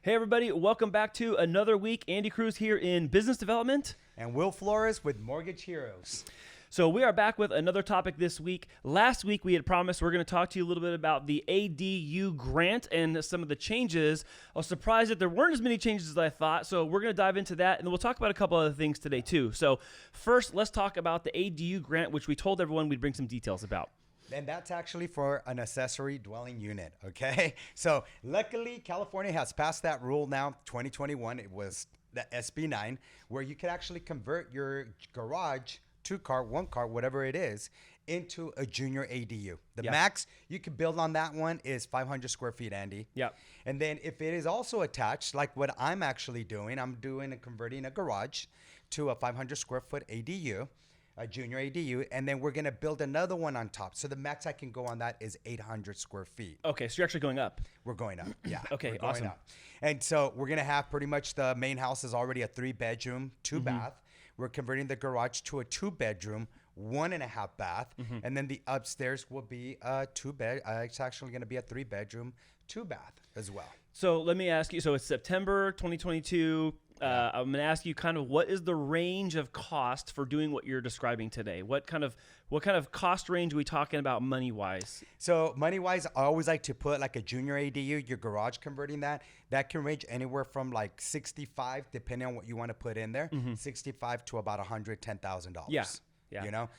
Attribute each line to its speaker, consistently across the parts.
Speaker 1: Hey everybody, welcome back to another week. Andy Cruz here in Business Development.
Speaker 2: And Will Flores with Mortgage Heroes.
Speaker 1: So we are back with another topic this week. Last week we had promised we're going to talk to you a little bit about the ADU grant and some of the changes. I was surprised that there weren't as many changes as I thought, so we're going to dive into that, and then we'll talk about a couple other things today too. So first, let's talk about the ADU grant, which we told everyone we'd bring some details about.
Speaker 2: And that's actually for an accessory dwelling unit, okay? So luckily, California has passed that rule now, 2021. It was the SB 9, where you could actually convert your garage, two-car, one-car, whatever it is, into a junior ADU. The max you could build on that one is 500 square feet, Andy.
Speaker 1: Yeah.
Speaker 2: And then if it is also attached, like what I'm actually doing, I'm doing and converting a garage to a 500 square foot ADU. A junior ADU, and then we're going to build another one on top. So the max I can go on that is 800 square feet.
Speaker 1: Okay, so you're actually going up.
Speaker 2: We're going up, yeah.
Speaker 1: Okay, awesome.
Speaker 2: Up. And so we're going to have pretty much the main house is already a 3-bedroom, 2-bath. We're converting the garage to a 2-bedroom, 1.5 bath. And then the upstairs will be a 2-bed. It's actually going to be a 3-bedroom, 2-bath as well.
Speaker 1: So let me ask you, so it's September 2022. I'm going to ask you kind of what is the range of cost for doing what you're describing today? What kind of cost range are we talking about money-wise?
Speaker 2: So money-wise, I always like to put like a junior ADU, your garage converting that can range anywhere from like 65, depending on what you want to put in there, 65 to about $110,000.
Speaker 1: Yeah.
Speaker 2: You know,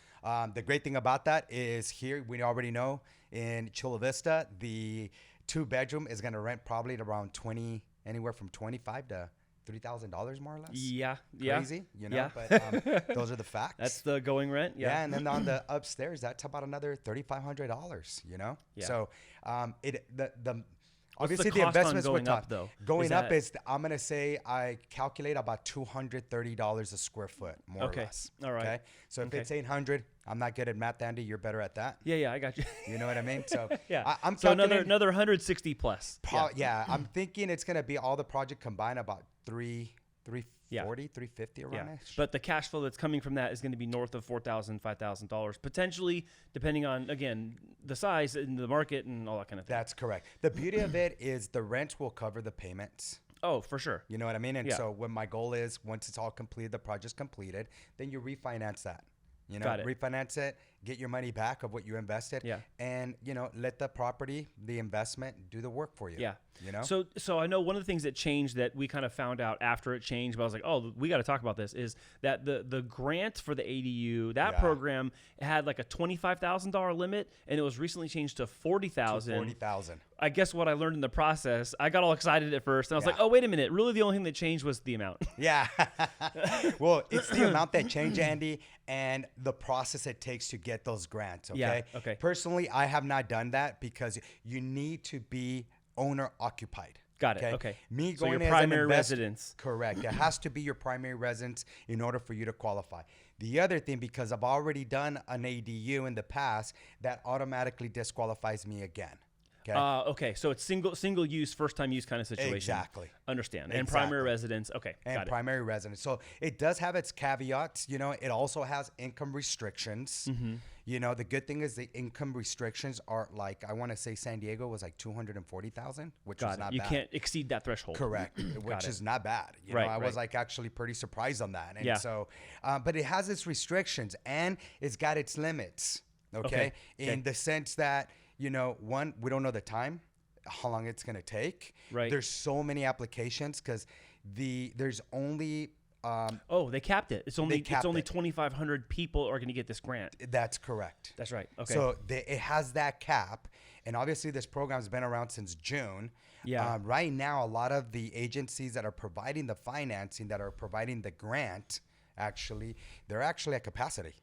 Speaker 2: the great thing about that is here, we already know in Chula Vista, the 2-bedroom is going to rent probably at around anywhere from $25 to $3,000 more or less.
Speaker 1: Yeah.
Speaker 2: Crazy, you know, but those are the facts.
Speaker 1: That's the going rent.
Speaker 2: Yeah. And then on the upstairs, that's about another $3,500, you know?
Speaker 1: Yeah.
Speaker 2: So
Speaker 1: What's
Speaker 2: obviously
Speaker 1: the
Speaker 2: the
Speaker 1: cost on
Speaker 2: investments
Speaker 1: going
Speaker 2: were
Speaker 1: up, though?
Speaker 2: Going up is, I'm going to say I calculate about $230 a square foot, more or less.
Speaker 1: All right.
Speaker 2: Okay. So if it's 800, I'm not good at math, Andy. You're better at that.
Speaker 1: Yeah, I got you.
Speaker 2: You know what I mean? So
Speaker 1: yeah.
Speaker 2: I'm
Speaker 1: so another 160 plus.
Speaker 2: I'm thinking it's going to be all the project combined about 340, 350 around it.
Speaker 1: But the cash flow that's coming from that is going to be north of $4,000, $5,000, potentially, depending on, again, the size and the market and all that kind of thing.
Speaker 2: That's correct. The beauty of it is the rent will cover the payments.
Speaker 1: Oh, for sure.
Speaker 2: You know what I mean? And so what my goal is, once it's all completed, the project's completed, then you refinance that. You know, refinance it, get your money back of what you invested, and, you know, let the property, the investment do the work for you.
Speaker 1: Yeah.
Speaker 2: You know?
Speaker 1: So I know one of the things that changed that we kind of found out after it changed, but I was like, oh, we got to talk about this, is that the grant for the ADU, that program had like a $25,000 limit, and it was recently changed to $40,000.
Speaker 2: $40,000.
Speaker 1: I guess what I learned in the process, I got all excited at first, and I was like, oh, wait a minute. Really, the only thing that changed was the amount.
Speaker 2: Yeah. Well, it's the amount that changed, Andy, and the process it takes to get those grants, okay?
Speaker 1: Yeah, okay.
Speaker 2: Personally, I have not done that because you need to be owner-occupied.
Speaker 1: Got it. Okay.
Speaker 2: Me
Speaker 1: so
Speaker 2: going
Speaker 1: your
Speaker 2: as
Speaker 1: primary
Speaker 2: an
Speaker 1: residence.
Speaker 2: Correct. It has to be your primary residence in order for you to qualify. The other thing, because I've already done an ADU in the past, that automatically disqualifies me again. Okay.
Speaker 1: Okay. So it's single use, first time use kind of situation.
Speaker 2: Exactly.
Speaker 1: Understand. And primary residence. Okay.
Speaker 2: And primary residence. So it does have its caveats. You know, it also has income restrictions. You know, the good thing is the income restrictions are like, I want to say San Diego was like 240,000, which is not bad.
Speaker 1: You can't exceed that threshold.
Speaker 2: Correct. Which is not bad. You know, I was like actually pretty surprised on that. And so, but it has its restrictions and it's got its limits. Okay. In the sense that, you know, one, we don't know the time, how long it's going to take.
Speaker 1: Right.
Speaker 2: There's so many applications because there's only
Speaker 1: they capped it. It's only 2,500 people are going to get this grant.
Speaker 2: That's correct.
Speaker 1: That's right. Okay.
Speaker 2: So it has that cap, and obviously this program has been around since June.
Speaker 1: Yeah.
Speaker 2: Right now, a lot of the agencies that are providing the financing, that are providing the grant, they're actually at capacity.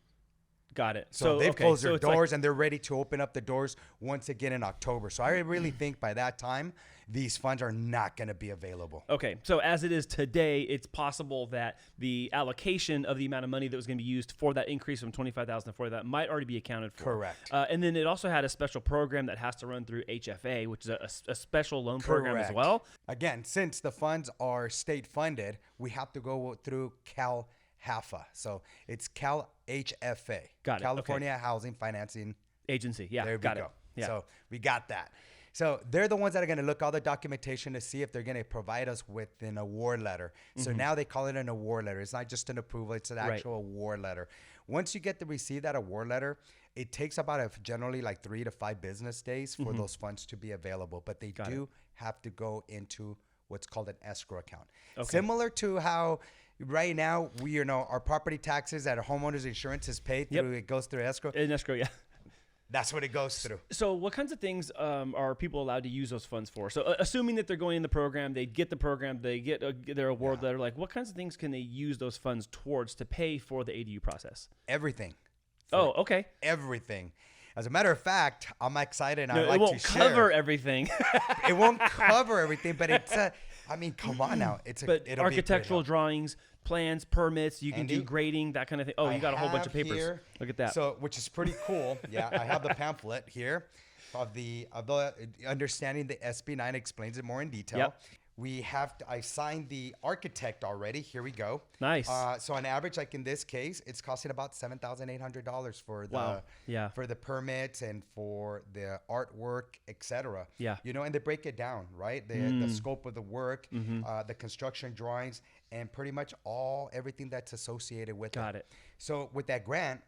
Speaker 1: Got it.
Speaker 2: So they've closed their doors and they're ready to open up the doors once again in October. So I really think by that time, these funds are not going to be available.
Speaker 1: Okay. So as it is today, it's possible that the allocation of the amount of money that was going to be used for that increase from 25,000 to 40,000 might already be accounted for.
Speaker 2: Correct.
Speaker 1: And then it also had a special program that has to run through HFA, which is a special loan program as well.
Speaker 2: Again, since the funds are state funded, we have to go through CalHFA. So it's CalHFA.
Speaker 1: Got it.
Speaker 2: California Housing Financing
Speaker 1: Agency. Yeah.
Speaker 2: There we
Speaker 1: got
Speaker 2: go.
Speaker 1: it. Yeah.
Speaker 2: So we got that. So they're the ones that are going to look all the documentation to see if they're going to provide us with an award letter. So now they call it an award letter. It's not just an approval. It's an actual award letter. Once you get to receive that award letter, it takes about generally like 3 to 5 business days for those funds to be available. But they do have to go into what's called an escrow account. Similar to how right now our property taxes that our homeowners insurance is paid through, it goes through escrow.
Speaker 1: In escrow, yeah.
Speaker 2: That's what it goes through.
Speaker 1: So what kinds of things are people allowed to use those funds for? So assuming that they're going in the program, they get the program, they get their award letter, like what kinds of things can they use those funds towards to pay for the ADU process?
Speaker 2: Everything.
Speaker 1: Oh, okay.
Speaker 2: Everything. As a matter of fact, I'm excited and
Speaker 1: No,
Speaker 2: I'd like to share.
Speaker 1: It won't cover everything.
Speaker 2: It won't cover everything, but it's come on now.
Speaker 1: But architectural drawings, plans, permits, you can
Speaker 2: Andy,
Speaker 1: do grading, that kind of thing. Oh, you got a whole bunch of papers.
Speaker 2: Here,
Speaker 1: look at that.
Speaker 2: So, which is pretty cool. Yeah, I have the pamphlet here of the understanding the SB9 explains it more in detail.
Speaker 1: Yep.
Speaker 2: I signed the architect already. Here we go.
Speaker 1: Nice.
Speaker 2: So on average, like in this case, it's costing about $7,800 for for the permits and for the artwork, etc.
Speaker 1: Yeah.
Speaker 2: And they break it down, right? The scope of the work, the construction drawings, and pretty much everything that's associated with it.
Speaker 1: Got it.
Speaker 2: So with that grant,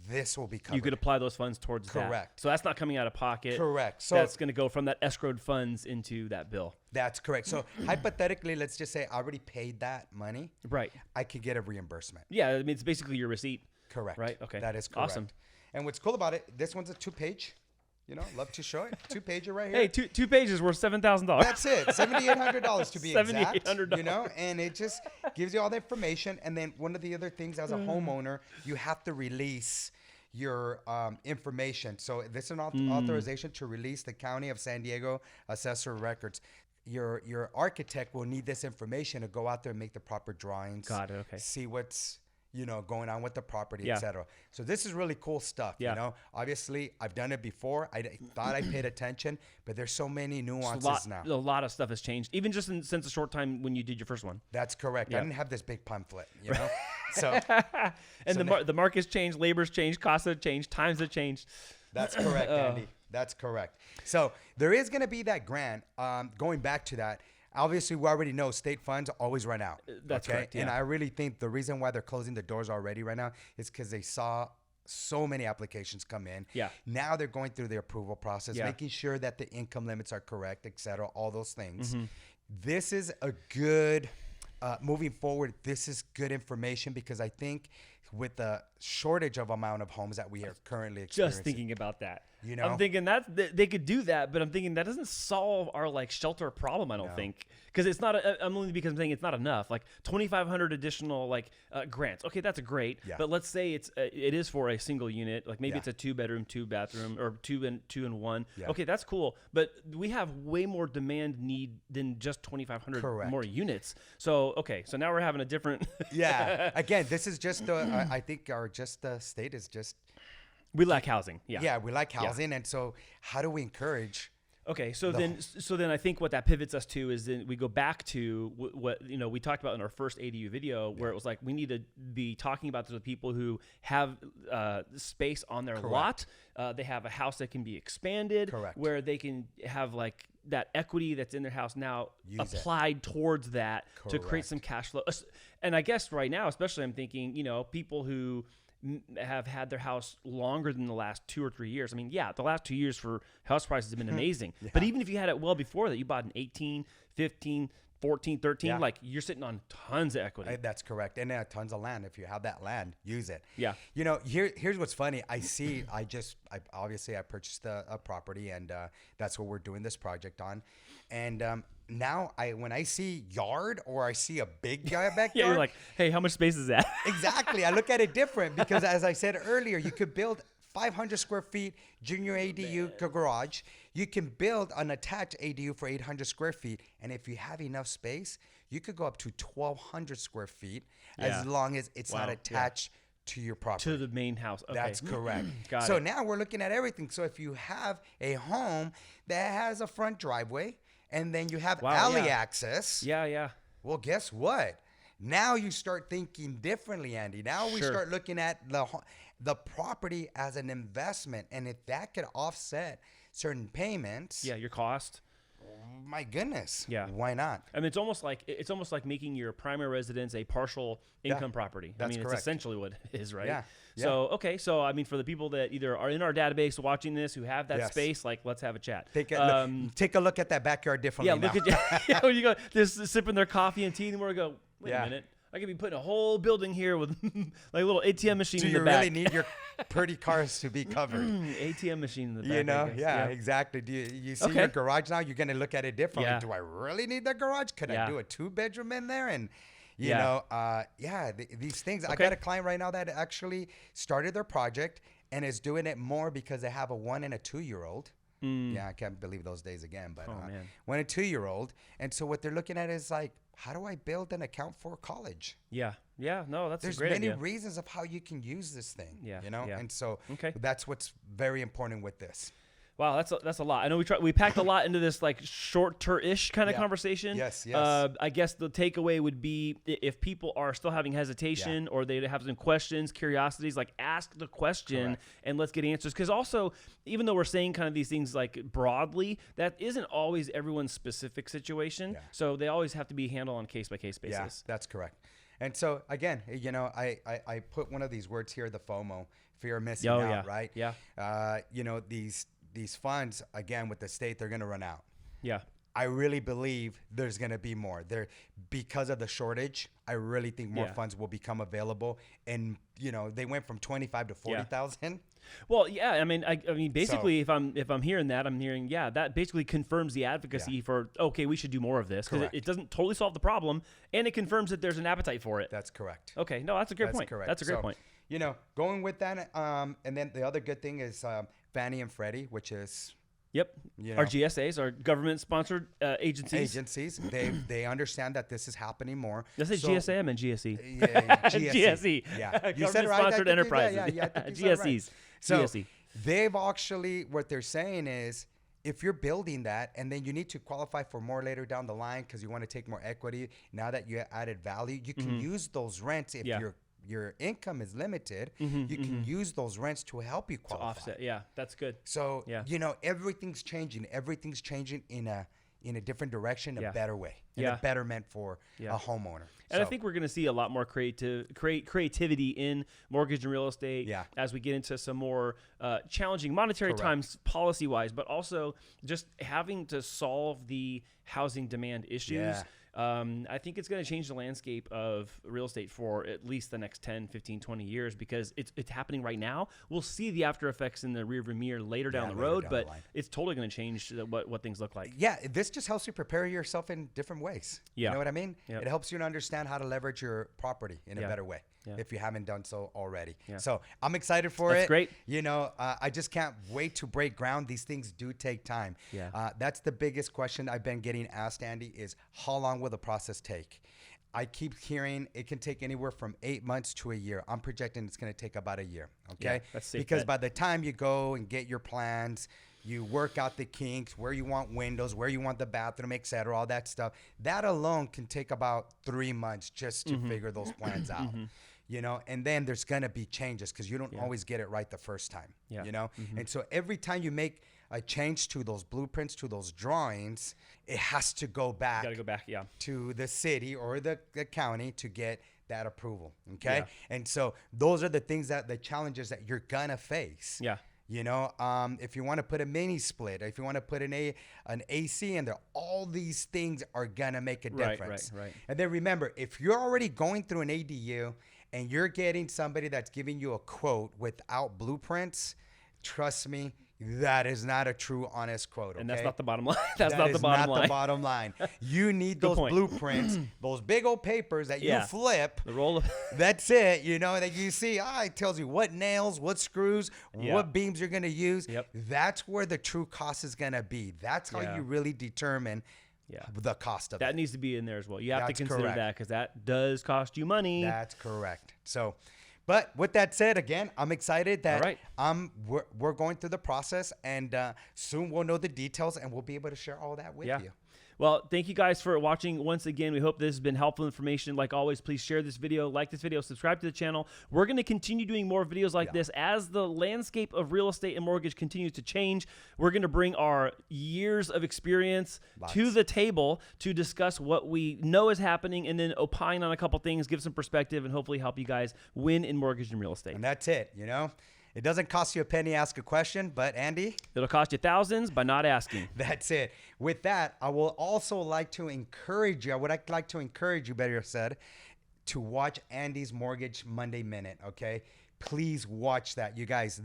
Speaker 2: this will be covered.
Speaker 1: You could apply those funds towards that.
Speaker 2: Correct.
Speaker 1: So that's not coming out of pocket.
Speaker 2: Correct. So
Speaker 1: that's going to go from that escrowed funds into that bill.
Speaker 2: That's correct. So hypothetically, let's just say I already paid that money.
Speaker 1: Right.
Speaker 2: I could get a reimbursement.
Speaker 1: Yeah, I mean, it's basically your receipt.
Speaker 2: Correct.
Speaker 1: Right? Okay.
Speaker 2: That is correct.
Speaker 1: Awesome.
Speaker 2: And what's cool about it, this one's a 2-page. Love to show it. 2-pager right here.
Speaker 1: Hey, two pages worth $7,000.
Speaker 2: That's it. $7,800 to be exact.
Speaker 1: $7,800.
Speaker 2: And it just gives you all the information. And then one of the other things as a homeowner, you have to release your information. So this is an authorization to release the County of San Diego Assessor records. Your architect will need this information to go out there and make the proper drawings.
Speaker 1: Got it. Okay.
Speaker 2: See what's going on with the property, etc. So this is really cool stuff. Obviously I've done it before. I thought I paid attention, but there's so many nuances now.
Speaker 1: A lot of stuff has changed, even just since a short time when you did your first one.
Speaker 2: That's correct. I didn't have this big pamphlet, So
Speaker 1: and the market's changed, labor's changed, costs have changed, times have changed.
Speaker 2: That's correct, Andy. That's correct. So there is going to be that grant. Going back to that, obviously we already know state funds always run out.
Speaker 1: That's correct. Yeah.
Speaker 2: And I really think the reason why they're closing the doors already right now is because they saw so many applications come in.
Speaker 1: Yeah.
Speaker 2: Now they're going through the approval process, making sure that the income limits are correct, et cetera, all those things. This is a good, moving forward, this is good information because I think with the shortage of amount of homes that we are currently experiencing.
Speaker 1: Just thinking about that.
Speaker 2: I'm
Speaker 1: thinking that they could do that, but I'm thinking that doesn't solve our shelter problem. I don't think, because it's not. I'm only because I'm saying it's not enough. Like 2,500 additional grants. Okay, that's great. Yeah. But let's say it is for a single unit. Like maybe it's a 2-bedroom, 2-bathroom, or 2 and 1. Yeah. Okay, that's cool. But we have way more demand need than just 2,500 more units. So so now we're having a different.
Speaker 2: Yeah. Again, this is just. I think the state is just.
Speaker 1: We lack housing. Yeah.
Speaker 2: Yeah, we like housing. And so how do we encourage?
Speaker 1: Okay. So then I think what that pivots us to is then we go back to what we talked about in our first ADU video where it was like, we need to be talking about the people who have space on their lot. They have a house that can be expanded.
Speaker 2: Correct.
Speaker 1: Where they can have that equity that's in their house now applied towards that to create some cash flow. And I guess right now, especially I'm thinking, people who have had their house longer than the last 2 or 3 years. I mean, the last 2 years for house prices have been amazing. But even if you had it well before that, you bought in 18, 15, 14, 13, you're sitting on tons of equity.
Speaker 2: That's correct. And tons of land. If you have that land, use it.
Speaker 1: Yeah.
Speaker 2: Here's what's funny. I obviously purchased a property and that's what we're doing this project on. And now when I see yard or I see a big backyard,
Speaker 1: you're like, hey, how much space is that?
Speaker 2: Exactly. I look at it different because as I said earlier, you could build 500 square feet junior ADU garage. You can build an attached ADU for 800 square feet. And if you have enough space, you could go up to 1,200 square feet as long as it's not attached to your property.
Speaker 1: To the main house. Okay.
Speaker 2: That's correct.
Speaker 1: Got it.
Speaker 2: Now we're looking at everything. So if you have a home that has a front driveway and then you have alley access.
Speaker 1: Yeah.
Speaker 2: Well, guess what? Now you start thinking differently, Andy. Now we start looking at the property as an investment. And if that could offset certain payments.
Speaker 1: Yeah, your cost.
Speaker 2: My goodness.
Speaker 1: Yeah.
Speaker 2: Why not?
Speaker 1: I mean, it's almost like making your primary residence a partial income property.
Speaker 2: That's
Speaker 1: I mean,
Speaker 2: correct.
Speaker 1: it's essentially what it is, right?
Speaker 2: Yeah.
Speaker 1: So, okay. So, I mean, for the people that either are in our database watching this who have that
Speaker 2: Yes.
Speaker 1: space, like, let's have a chat.
Speaker 2: Take a look at that backyard differently
Speaker 1: Yeah, look
Speaker 2: now.
Speaker 1: at yeah, when you go just sipping their coffee and tea, and we go, wait a
Speaker 2: Yeah.
Speaker 1: minute. I could be putting a whole building here with like a little ATM machine
Speaker 2: Do
Speaker 1: in
Speaker 2: you
Speaker 1: the back.
Speaker 2: really need your pretty cars to be covered?
Speaker 1: ATM machine in the back.
Speaker 2: You
Speaker 1: I
Speaker 2: know,
Speaker 1: guess.
Speaker 2: yeah, exactly. Do you see
Speaker 1: Okay.
Speaker 2: your garage now? You're going to look at it differently.
Speaker 1: Yeah.
Speaker 2: Do I really need that garage? Could
Speaker 1: Yeah.
Speaker 2: I do a 2-bedroom in there? And, you
Speaker 1: Yeah.
Speaker 2: know, these things. I got a client right now that actually started their project and is doing it more because they have a 1 and a 2-year-old. Yeah, I can't believe those days again. But
Speaker 1: man.
Speaker 2: 1 and 2-year-old. And so what they're looking at is like, how do I build an account for college?
Speaker 1: Yeah. No, that's
Speaker 2: There's
Speaker 1: a great
Speaker 2: many
Speaker 1: idea.
Speaker 2: reasons of how you can use this thing.
Speaker 1: Yeah,
Speaker 2: You know,
Speaker 1: yeah.
Speaker 2: and so
Speaker 1: Okay.
Speaker 2: that's what's very important with this.
Speaker 1: Wow, that's a lot. I know we packed a lot into this like shorter-ish kind of
Speaker 2: Yeah.
Speaker 1: conversation.
Speaker 2: Yes.
Speaker 1: I guess the takeaway would be if people are still having hesitation or they have some questions, curiosities, like ask the question
Speaker 2: Correct.
Speaker 1: and let's get answers. Because also, even though we're saying kind of these things like broadly, that isn't always everyone's specific situation.
Speaker 2: Yeah.
Speaker 1: So they always have to be handled on case-by-case basis.
Speaker 2: Yeah, that's correct. And so again, you know, I put one of these words here, the FOMO, fear of missing
Speaker 1: Oh,
Speaker 2: out,
Speaker 1: yeah.
Speaker 2: right?
Speaker 1: Yeah.
Speaker 2: You know, these funds, again, with the state, they're going to run out.
Speaker 1: Yeah.
Speaker 2: I really believe there's going to be more there because of the shortage. I really think more
Speaker 1: Yeah.
Speaker 2: funds will become available. And, you know, they went from 25 to 40,000.
Speaker 1: Well, yeah, I mean, basically, if I'm hearing that, I'm hearing, that basically confirms the advocacy for, okay, we should do more of this because
Speaker 2: Correct.
Speaker 1: it doesn't totally solve the problem, and it confirms that there's an appetite for it.
Speaker 2: That's correct.
Speaker 1: Okay, no, that's a great
Speaker 2: That's
Speaker 1: point.
Speaker 2: correct.
Speaker 1: That's a great
Speaker 2: So,
Speaker 1: point.
Speaker 2: You know, going with that, and then the other good thing is Fannie and Freddie, which is
Speaker 1: Yep,
Speaker 2: you
Speaker 1: our
Speaker 2: know.
Speaker 1: GSAs, our government-sponsored agencies.
Speaker 2: they understand that this is happening more.
Speaker 1: Did I say
Speaker 2: So-
Speaker 1: GSA? I meant GSE.
Speaker 2: Yeah, GSE.
Speaker 1: Yeah,
Speaker 2: You said it right. I
Speaker 1: government-sponsored
Speaker 2: think you-
Speaker 1: enterprises.
Speaker 2: Yeah, I think you said it right.
Speaker 1: GSEs.
Speaker 2: So
Speaker 1: GSE.
Speaker 2: they've actually, what they're saying is, if you're building that and then you need to qualify for more later down the line because you want to take more equity, now that you added value, you can use those rents if
Speaker 1: Yeah.
Speaker 2: your income is limited. You can use those rents to help you
Speaker 1: To
Speaker 2: qualify.
Speaker 1: offset. Yeah, that's good.
Speaker 2: So
Speaker 1: Yeah.
Speaker 2: you know, everything's changing. Everything's changing in a different direction,
Speaker 1: Yeah.
Speaker 2: a better way, and
Speaker 1: Yeah.
Speaker 2: a betterment for
Speaker 1: Yeah.
Speaker 2: a homeowner.
Speaker 1: And I
Speaker 2: So,
Speaker 1: think we're going to see a lot more creativity in mortgage and real estate
Speaker 2: Yeah.
Speaker 1: as we get into some more challenging monetary
Speaker 2: Correct.
Speaker 1: times policy-wise, but also just having to solve the housing demand issues.
Speaker 2: Yeah.
Speaker 1: I think it's going to change the landscape of real estate for at least the next 10, 15, 20 years because it's happening right now. We'll see the after effects in the rearview mirror later down the
Speaker 2: later
Speaker 1: road,
Speaker 2: down the
Speaker 1: but
Speaker 2: line.
Speaker 1: it's totally going to change what things look like.
Speaker 2: yeah, this just helps you prepare yourself in different ways.
Speaker 1: Yeah.
Speaker 2: You know what I mean?
Speaker 1: Yep.
Speaker 2: It helps you to understand how to leverage your property in
Speaker 1: Yeah.
Speaker 2: a better way
Speaker 1: Yeah.
Speaker 2: if you haven't done so already.
Speaker 1: Yeah.
Speaker 2: So I'm excited for
Speaker 1: That's
Speaker 2: it.
Speaker 1: great.
Speaker 2: You know, I just can't wait to break ground. These things do take time.
Speaker 1: Yeah.
Speaker 2: That's the biggest question I've been getting asked, Andy, is how long will the process take? I keep hearing it can take anywhere from 8 months to a year. I'm projecting it's going to take about a year. Okay.
Speaker 1: Yeah, that's a safe
Speaker 2: because
Speaker 1: bet.
Speaker 2: by the time you go and get your plans, you work out the kinks, where you want windows, where you want the bathroom, et cetera, all that stuff. That alone can take about 3 months just to figure those plans out. You know, and then there's going to be changes because you don't always get it right the first time.
Speaker 1: Yeah.
Speaker 2: You know, and so every time you make a change to those blueprints, to those drawings, it has to go back
Speaker 1: Got to go back. Yeah.
Speaker 2: to the city or the county to get that approval. Okay.
Speaker 1: Yeah.
Speaker 2: And so those are the things the challenges that you're going to face.
Speaker 1: Yeah.
Speaker 2: You know, if you want to put a mini split, if you want to put an AC in there, all these things are going to make a difference.
Speaker 1: Right.
Speaker 2: And then remember, if you're already going through an ADU and you're getting somebody that's giving you a quote without blueprints, trust me, that is not a true, honest quote. Okay?
Speaker 1: And that's not the bottom line. That's
Speaker 2: That
Speaker 1: not the
Speaker 2: is
Speaker 1: bottom line.
Speaker 2: the bottom line. You need those
Speaker 1: point.
Speaker 2: blueprints, those big old papers that
Speaker 1: Yeah.
Speaker 2: you flip.
Speaker 1: The roll of
Speaker 2: That's it. You know, that you see, it tells you what nails, what screws,
Speaker 1: Yeah.
Speaker 2: what beams you're going to use.
Speaker 1: Yep.
Speaker 2: That's where the true cost is going to be. That's how
Speaker 1: Yeah.
Speaker 2: you really determine the cost of
Speaker 1: that
Speaker 2: it.
Speaker 1: needs to be in there as well. You have to
Speaker 2: That's
Speaker 1: consider
Speaker 2: correct.
Speaker 1: that because that does cost you money.
Speaker 2: That's correct. So, but with that said, again, I'm excited that
Speaker 1: All right.
Speaker 2: we're going through the process, and soon we'll know the details, and we'll be able to share all that with you.
Speaker 1: Well, thank you guys for watching once again. We hope this has been helpful information. Like always, please share this video, like this video, subscribe to the channel. We're going to continue doing more videos like this as the landscape of real estate and mortgage continues to change. We're going to bring our years of experience to the table to discuss what we know is happening and then opine on a couple things, give some perspective, and hopefully help you guys win in mortgage and real estate.
Speaker 2: And that's it, you know? It doesn't cost you a penny to ask a question, but Andy?
Speaker 1: It'll cost you thousands by not asking.
Speaker 2: That's it. With that, I will also like to encourage you, I would like to encourage you, better said, to watch Andy's Mortgage Monday Minute, okay? Please watch that. You guys,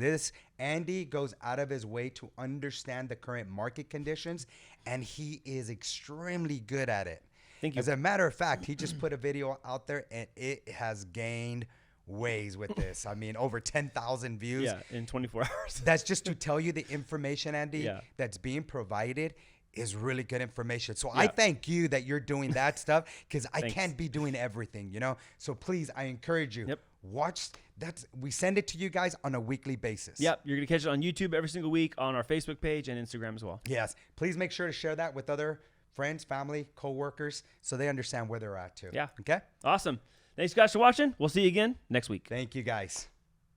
Speaker 2: Andy goes out of his way to understand the current market conditions, and he is extremely good at it.
Speaker 1: Thank you.
Speaker 2: As a matter of fact, he just put a video out there, and it has gained ways with this. I mean, over 10,000 views.
Speaker 1: Yeah, in 24 hours.
Speaker 2: That's just to tell you the information, Andy, that's being provided is really good information. So I thank you that you're doing that stuff, because I can't be doing everything, you know? So please, I encourage you, watch. We send it to you guys on a weekly basis.
Speaker 1: Yep, you're going to catch it on YouTube every single week, on our Facebook page and Instagram as well.
Speaker 2: Yes. Please make sure to share that with other friends, family, co-workers, so they understand where they're at too.
Speaker 1: Yeah.
Speaker 2: Okay?
Speaker 1: Awesome. Thanks guys for watching. We'll see you again next week.
Speaker 2: Thank you guys.